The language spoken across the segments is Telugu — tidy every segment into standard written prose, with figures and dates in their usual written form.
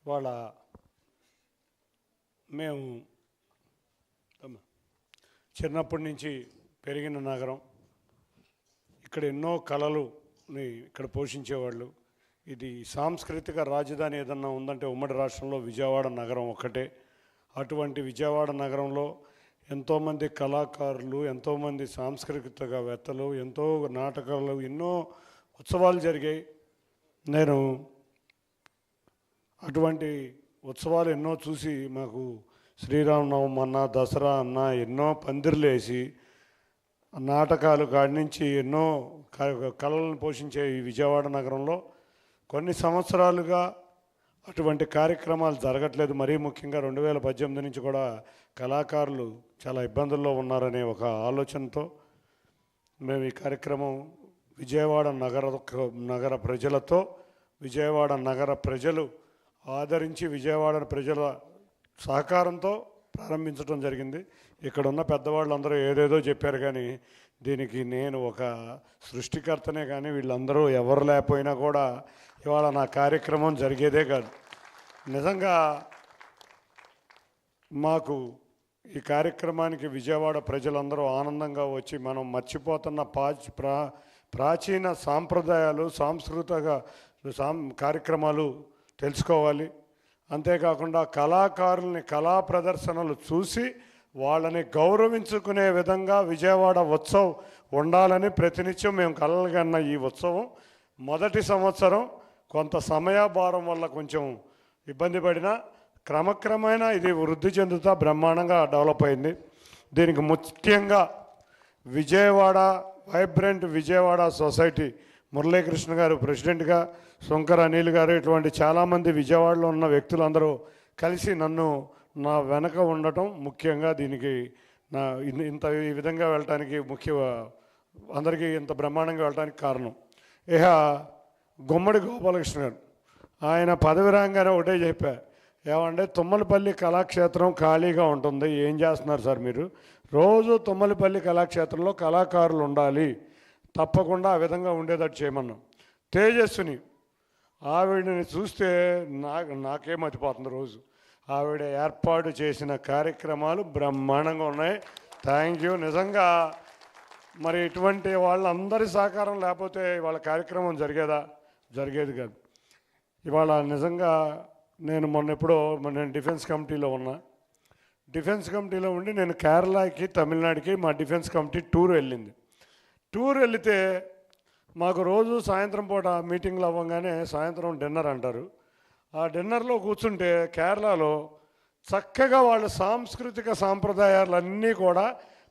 వాళ్ళ మేము చిన్నప్పటి నుంచి పెరిగిన నగరం. ఇక్కడ ఎన్నో కళలుని ఇక్కడ పోషించేవాళ్ళు. ఇది సాంస్కృతిక రాజధాని ఏదన్నా ఉందంటే ఉమ్మడి రాష్ట్రంలో విజయవాడ నగరం ఒక్కటే. అటువంటి విజయవాడ నగరంలో ఎంతోమంది కళాకారులు, ఎంతోమంది సాంస్కృతికవేత్తలు, ఎంతో నాటకాలు, ఎన్నో ఉత్సవాలు జరిగాయి. నేను అటువంటి ఉత్సవాలు ఎన్నో చూసి, మాకు శ్రీరామనవమి అన్న, దసరా అన్న ఎన్నో పందిర్లు వేసి నాటకాలు కాడి నుంచి ఎన్నో కళలను పోషించే ఈ విజయవాడ నగరంలో కొన్ని సంవత్సరాలుగా అటువంటి కార్యక్రమాలు జరగట్లేదు. మరీ ముఖ్యంగా 2018 నుంచి కూడా కళాకారులు చాలా ఇబ్బందుల్లో ఉన్నారనే ఒక ఆలోచనతో మేము ఈ కార్యక్రమం విజయవాడ నగర ప్రజలతో, విజయవాడ నగర ప్రజలు ఆదరించి విజయవాడ ప్రజల సహకారంతో ప్రారంభించడం జరిగింది. ఇక్కడ ఉన్న పెద్దవాళ్ళందరూ ఏదేదో చెప్పారు, కానీ దీనికి నేను ఒక సృష్టికర్తనే. కానీ వీళ్ళందరూ ఎవరు లేకపోయినా కూడా ఇవాళ నా కార్యక్రమం జరిగేదే కాదు. నిజంగా మాకు ఈ కార్యక్రమానికి విజయవాడ ప్రజలందరూ ఆనందంగా వచ్చి మనం మర్చిపోతున్న ప్రాచీన సాంప్రదాయాలు, సాంస్కృతిక కార్యక్రమాలు తెలుసుకోవాలి. అంతేకాకుండా కళాకారుల్ని, కళా ప్రదర్శనలు చూసి వాళ్ళని గౌరవించుకునే విధంగా విజయవాడ ఉత్సవం ఉండాలని ప్రతినిత్యం మేము కలలుగన్న ఈ ఉత్సవం మొదటి సంవత్సరం కొంత సమయభారం వల్ల కొంచెం ఇబ్బంది పడినా క్రమక్రమేణా ఇది వృద్ధి చెందుతా బ్రహ్మాండంగా డెవలప్ అయింది. దీనికి ముఖ్యంగా విజయవాడ వైబ్రెంట్ విజయవాడ సొసైటీ మురళీకృష్ణ గారు ప్రెసిడెంట్గా, శంకర్ అనిల్ గారు, ఇటువంటి చాలామంది విజయవాడలో ఉన్న వ్యక్తులందరూ కలిసి నన్ను నా వెనక ఉండటం ముఖ్యంగా దీనికి ఇంత ఈ విధంగా వెళ్ళటానికి అందరికీ ఇంత బ్రహ్మాండంగా వెళ్ళటానికి కారణం. ఇక గుమ్మడి గోపాలకృష్ణ గారు, ఆయన పదవి రాగానే ఒకటే చెప్పారు, ఏమంటే తుమ్మలపల్లి కళాక్షేత్రం ఖాళీగా ఉంటుంది, ఏం చేస్తున్నారు సార్ మీరు? రోజు తుమ్మలపల్లి కళాక్షేత్రంలో కళాకారులు ఉండాలి, తప్పకుండా ఆ విధంగా ఉండేటట్టు చేయమన్నాం. తేజస్విని ఆవిడని చూస్తే నాకే మతిపోతుంది. రోజు ఆవిడ ఏర్పాటు చేసిన కార్యక్రమాలు బ్రహ్మాండంగా ఉన్నాయి. Thank you. నిజంగా మరి ఇటువంటి వాళ్ళందరి సహకారం లేకపోతే వాళ్ళ కార్యక్రమం జరిగేది కాదు. ఇవాళ నిజంగా నేను నేను డిఫెన్స్ కమిటీలో ఉన్నా. డిఫెన్స్ కమిటీలో ఉండి నేను కేరళకి, తమిళనాడుకి మా డిఫెన్స్ కమిటీ టూర్ వెళ్ళింది. టూర్ వెళితే మాకు రోజు సాయంత్రం పూట మీటింగ్లు అవ్వగానే సాయంత్రం డిన్నర్ అంటారు. ఆ డిన్నర్లో కూర్చుంటే కేరళలో చక్కగా వాళ్ళ సాంస్కృతిక సాంప్రదాయాలన్నీ కూడా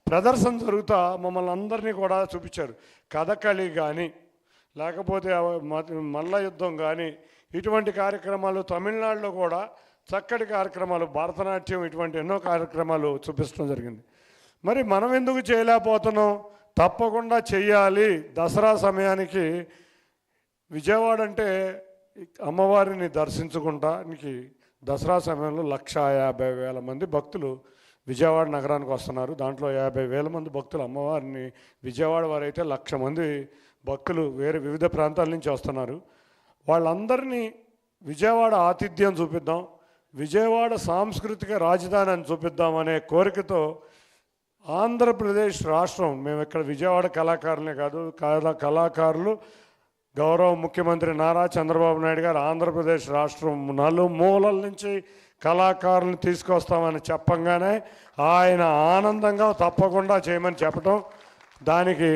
ప్రదర్శన జరుగుతా మమ్మల్ని అందరినీ కూడా చూపించారు. కథకళి కానీ, లేకపోతే మల్ల యుద్ధం కానీ, ఇటువంటి కార్యక్రమాలు తమిళనాడులో కూడా చక్కటి కార్యక్రమాలు, భరతనాట్యం, ఇటువంటి ఎన్నో కార్యక్రమాలు చూపించడం జరిగింది. మరి మనం ఎందుకు చేయలేకపోతున్నాం? తప్పకుండా చెయ్యాలి. దసరా సమయానికి విజయవాడ అంటే అమ్మవారిని దర్శించుకుంటానికి దసరా సమయంలో 150,000 మంది భక్తులు విజయవాడ నగరానికి వస్తున్నారు. దాంట్లో 50,000 మంది భక్తులు అమ్మవారిని, విజయవాడ వారైతే 1,00,000 మంది భక్తులు వివిధ ప్రాంతాల నుంచి వస్తున్నారు. వాళ్ళందరినీ విజయవాడ ఆతిథ్యం చూపిద్దాం, విజయవాడ సాంస్కృతిక రాజధాని అని చూపిద్దాం అనే కోరికతో ఆంధ్రప్రదేశ్ రాష్ట్రం, మేము ఇక్కడ విజయవాడ కళాకారులే కాదు, కళాకారులు గౌరవ ముఖ్యమంత్రి నారా చంద్రబాబు నాయుడు గారు ఆంధ్రప్రదేశ్ రాష్ట్రం నలుమూలల నుంచి కళాకారులను తీసుకొస్తామని చెప్పంగానే ఆయన ఆనందంగా తప్పకుండా చేయమని చెప్పటం, దానికి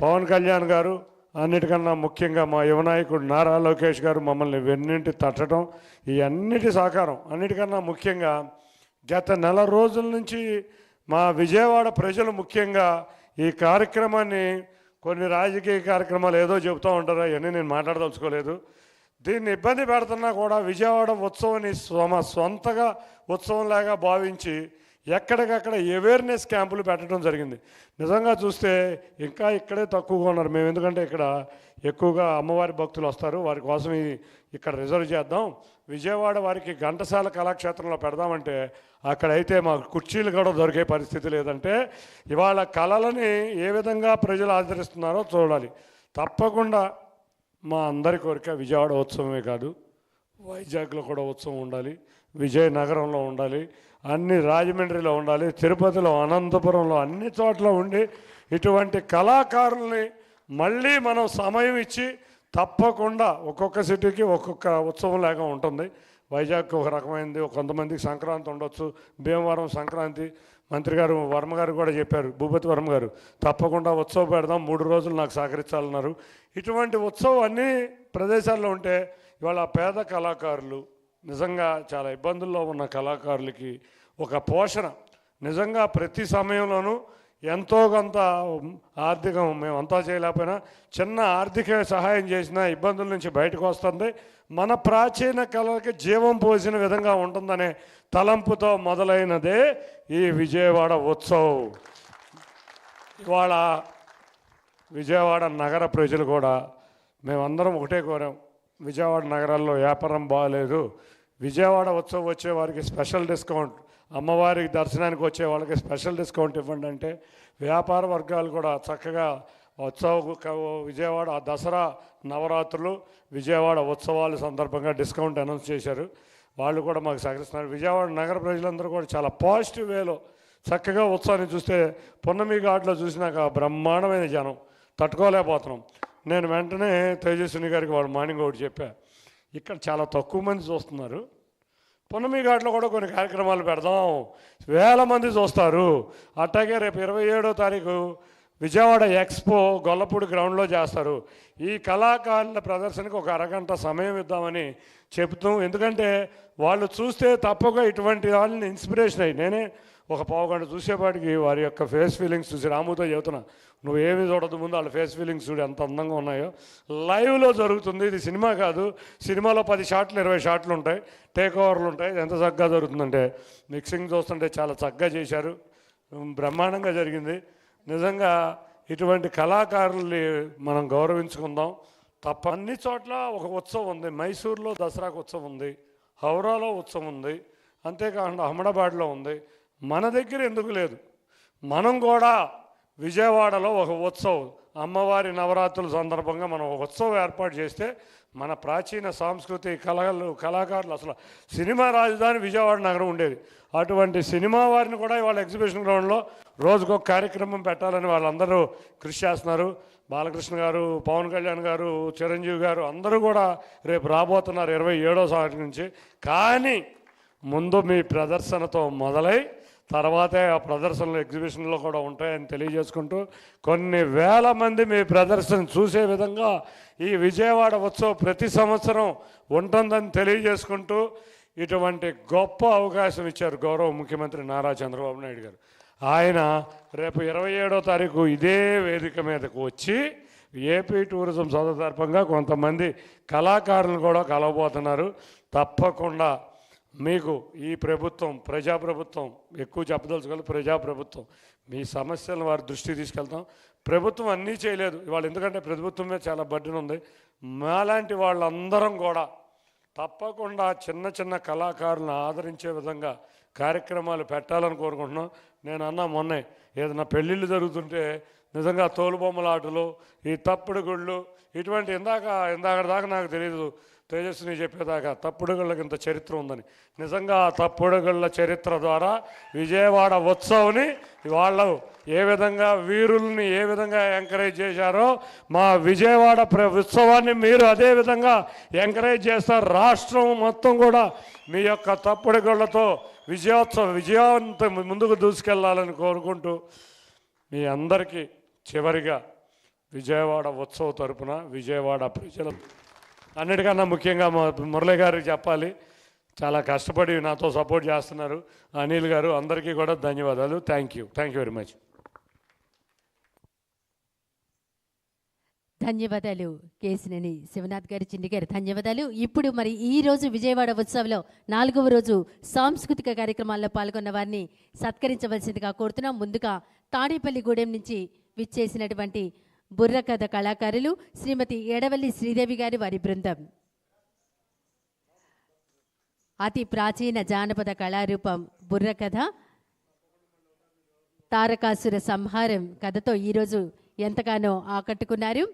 పవన్ కళ్యాణ్ గారు, అన్నిటికన్నా ముఖ్యంగా మా యువనాయకుడు నారా లోకేష్ గారు మమ్మల్ని వెన్నింటి తట్టడం, ఈ అన్నిటి సహకారం, అన్నిటికన్నా ముఖ్యంగా గత నెల రోజుల నుంచి మా విజయవాడ ప్రజలు ముఖ్యంగా ఈ కార్యక్రమాన్ని, కొన్ని రాజకీయ కార్యక్రమాలు ఏదో చెబుతూ ఉంటారు, అవన్నీ నేను మాట్లాడదలుచుకోలేదు. దీన్ని ఇబ్బంది పెడుతున్నా కూడా విజయవాడ ఉత్సవాన్ని సొంతగా ఉత్సవంలాగా భావించి ఎక్కడికక్కడ అవేర్నెస్ క్యాంపులు పెట్టడం జరిగింది. నిజంగా చూస్తే ఇంకా ఇక్కడే తక్కువగా ఉన్నారు మేము, ఎందుకంటే ఇక్కడ ఎక్కువగా అమ్మవారి భక్తులు వస్తారు, వారి కోసం ఇక్కడ రిజర్వ్ చేద్దాం, విజయవాడ వారికి ఘంటసాల కళాక్షేత్రంలో పెడదామంటే అక్కడైతే మాకు కుర్చీలు కూడా దొరికే పరిస్థితి లేదంటే ఇవాళ కళలని ఏ విధంగా ప్రజలు ఆదరిస్తున్నారో చూడాలి. తప్పకుండా మా అందరి కోరిక విజయవాడ ఉత్సవమే కాదు, వైజాగ్లో కూడా ఉత్సవం ఉండాలి, విజయనగరంలో ఉండాలి, అన్ని రాజమండ్రిలో ఉండాలి, తిరుపతిలో, అనంతపురంలో, అన్ని చోట్ల ఉండి ఇటువంటి కళాకారుల్ని మళ్ళీ మనం సమయం ఇచ్చి తప్పకుండా ఒక్కొక్క సిటీకి ఒక్కొక్క ఉత్సవం లాగా ఉంటుంది. వైజాగ్కి ఒక రకమైనది, కొంతమందికి సంక్రాంతి ఉండొచ్చు, భీమవరం సంక్రాంతి. మంత్రి గారు వర్మ గారు కూడా చెప్పారు, భూపతి వర్మ గారు, తప్పకుండా ఉత్సవం పెడదాం, 3 రోజులు నాకు సహకరించాలన్నారు. ఇటువంటి ఉత్సవం అన్ని ప్రదేశాల్లో ఉంటే ఇవాళ పేద కళాకారులు, నిజంగా చాలా ఇబ్బందుల్లో ఉన్న కళాకారులకి ఒక పోషణ, నిజంగా ప్రతి సమయంలోనూ ఎంతో కొంత ఆర్థికం మేమంతా చేయలేకపోయినా చిన్న ఆర్థిక సహాయం చేసినా ఇబ్బందుల నుంచి బయటకు వస్తుంది. మన ప్రాచీన కళలకి జీవం పోసిన విధంగా ఉంటుందనే తలంపుతో మొదలైనదే ఈ విజయవాడ ఉత్సవం. ఇవాళ విజయవాడ నగర ప్రజలు కూడా మేమందరం ఒకటే కోరాం, విజయవాడ నగరాల్లో వ్యాపారం బాగాలేదు, విజయవాడ ఉత్సవం వచ్చే వారికి స్పెషల్ డిస్కౌంట్, అమ్మవారి దర్శనానికి వచ్చే వాళ్ళకి స్పెషల్ డిస్కౌంట్ ఇవ్వండి అంటే వ్యాపార వర్గాలు కూడా చక్కగా విజయవాడ దసరా నవరాత్రులు విజయవాడ ఉత్సవాల సందర్భంగా డిస్కౌంట్ అనౌన్స్ చేశారు. వాళ్ళు కూడా మాకు సహకరిస్తున్నారు. విజయవాడ నగర ప్రజలందరూ కూడా చాలా పాజిటివ్ వేలో చక్కగా ఉత్సవాన్ని చూస్తే పున్నమి ఘాట్లో చూసినాక బ్రహ్మాండమైన జనం, తట్టుకోలేకపోతున్నాం. నేను వెంటనే తేజస్విని గారికి వాళ్ళు మార్నింగ్ ఒకటి చెప్పా, ఇక్కడ చాలా తక్కువ మంది చూస్తున్నారు, పున్నమి ఘాట్లో కూడా కొన్ని కార్యక్రమాలు పెడదాం, వేల మంది చూస్తారు. అట్లాగే రేపు 27వ తారీఖు విజయవాడ ఎక్స్పో గొల్లపూడి గ్రౌండ్లో చేస్తారు. ఈ కళాకారుల ప్రదర్శనకు ఒక అరగంట సమయం ఇద్దామని చెబుతాం. ఎందుకంటే వాళ్ళు చూస్తే తప్పగా ఇటువంటి వాళ్ళని ఇన్స్పిరేషన్ అయ్యి, నేనే ఒక పావుగంట చూసేపాటికి వారి యొక్క ఫేస్ ఫీలింగ్స్ చూసి రాముతో చెబుతున్నా, నువ్వేమీ చూడదు, ముందు వాళ్ళ ఫేస్ ఫీలింగ్స్ చూడు ఎంత అందంగా ఉన్నాయో. లైవ్లో జరుగుతుంది, ఇది సినిమా కాదు. సినిమాలో 10 షాట్లు 20 షాట్లు ఉంటాయి, టేక్ ఓవర్లు ఉంటాయి. ఎంత చక్కగా జరుగుతుందంటే మిక్సింగ్ చూస్తుంటే చాలా చక్కగా చేశారు, బ్రహ్మాండంగా జరిగింది. నిజంగా ఇటువంటి కళాకారుల్ని మనం గౌరవించుకుందాం తప్ప. అన్ని చోట్ల ఒక ఉత్సవం ఉంది. మైసూర్లో దసరాకు ఉత్సవం ఉంది, హౌరాలో ఉత్సవం ఉంది, అంతేకాకుండా అహ్మదాబాద్లో ఉంది. మన దగ్గర ఎందుకు లేదు? మనం కూడా విజయవాడలో ఒక ఉత్సవం, అమ్మవారి నవరాత్రుల సందర్భంగా మనం ఒక ఉత్సవం ఏర్పాటు చేస్తే మన ప్రాచీన సాంస్కృతిక కళాకారులు, అసలు సినిమా రాజధాని విజయవాడ నగరం ఉండేది. అటువంటి సినిమా వారిని కూడా ఇవాళ ఎగ్జిబిషన్ గ్రౌండ్లో రోజుకొక కార్యక్రమం పెట్టాలని వాళ్ళందరూ కృషి చేస్తున్నారు. బాలకృష్ణ గారు, పవన్ కళ్యాణ్ గారు, చిరంజీవి గారు అందరూ కూడా రేపు రాబోతున్నారు 27వ తారీఖు నుంచి. కానీ ముందు మీ ప్రదర్శనతో మొదలై తర్వాతే ఆ ప్రదర్శనలు ఎగ్జిబిషన్లో కూడా ఉంటాయని తెలియజేసుకుంటూ, కొన్ని వేల మంది మీ ప్రదర్శన చూసే విధంగా ఈ విజయవాడ ఉత్సవం ప్రతి సంవత్సరం ఉంటుందని తెలియజేసుకుంటూ, ఇటువంటి గొప్ప అవకాశం ఇచ్చారు గౌరవ ముఖ్యమంత్రి నారా చంద్రబాబు నాయుడు గారు. ఆయన రేపు 27వ తారీఖు ఇదే వేదిక మీదకు వచ్చి ఏపీ టూరిజం సందర్భంగా కొంతమంది కళాకారులను కూడా కలవబోతున్నారు. తప్పకుండా మీకు ఈ ప్రభుత్వం ప్రజాప్రభుత్వం, ఎక్కువ చెప్పదలుచుకోవాలి, ప్రజాప్రభుత్వం, మీ సమస్యలను వారి దృష్టికి తీసుకెళ్తాం. ప్రభుత్వం అన్నీ చేయలేదు ఇవాళ, ఎందుకంటే ప్రభుత్వం మీద చాలా బర్డెన్ ఉంది. మాలాంటి వాళ్ళందరం కూడా తప్పకుండా చిన్న చిన్న కళాకారులను ఆదరించే విధంగా కార్యక్రమాలు పెట్టాలని కోరుకుంటున్నాం. నేను అన్నా మొన్నే, ఏదైనా పెళ్ళిళ్ళు జరుగుతుంటే నిజంగా తోలుబొమ్మలాటలు, ఈ తప్పుడు గుళ్ళు, ఇటువంటి ఇందాక దాకా నాకు తెలియదు, తేజస్విని చెప్పేదాకా తప్పుడు గుళ్ళకి ఇంత చరిత్ర ఉందని. నిజంగా ఆ తప్పుడు గుళ్ళ చరిత్ర ద్వారా విజయవాడ ఉత్సవాన్ని వాళ్ళు ఏ విధంగా వీరుల్ని ఏ విధంగా ఎంకరేజ్ చేశారో మా విజయవాడ ఉత్సవాన్ని మీరు అదే విధంగా ఎంకరేజ్ చేస్తారు. రాష్ట్రం మొత్తం కూడా మీ యొక్క తప్పుడు గుళ్ళతో విజయవంతం ముందుకు దూసుకెళ్లాలని కోరుకుంటూ, మీ అందరికీ చివరిగా విజయవాడ ఉత్సవ తరపున విజయవాడ ప్రజలు, అన్నిటికన్నా ముఖ్యంగా మా మురళి గారికి చెప్పాలి, చాలా కష్టపడి నాతో సపోర్ట్ చేస్తున్నారు. అనిల్ గారు, అందరికీ కూడా ధన్యవాదాలు. Thank you very much. ధన్యవాదాలు కేసినేని శివనాథ్ గారు, చిన్ని గారు, ధన్యవాదాలు. ఇప్పుడు మరి ఈరోజు విజయవాడ ఉత్సవంలో 4వ రోజు సాంస్కృతిక కార్యక్రమాల్లో పాల్గొన్న వారిని సత్కరించవలసిందిగా కోరుతున్నాం. ముందుగా తాడేపల్లిగూడెం నుంచి విచ్చేసినటువంటి బుర్రకథ కళాకారులు శ్రీమతి ఎడవల్లి శ్రీదేవి గారి వారి బృందం. అతి ప్రాచీన జానపద కళారూపం బుర్రకథ, తారకాసుర సంహారం కథతో ఈరోజు ఎంతగానో ఆకట్టుకున్నారు.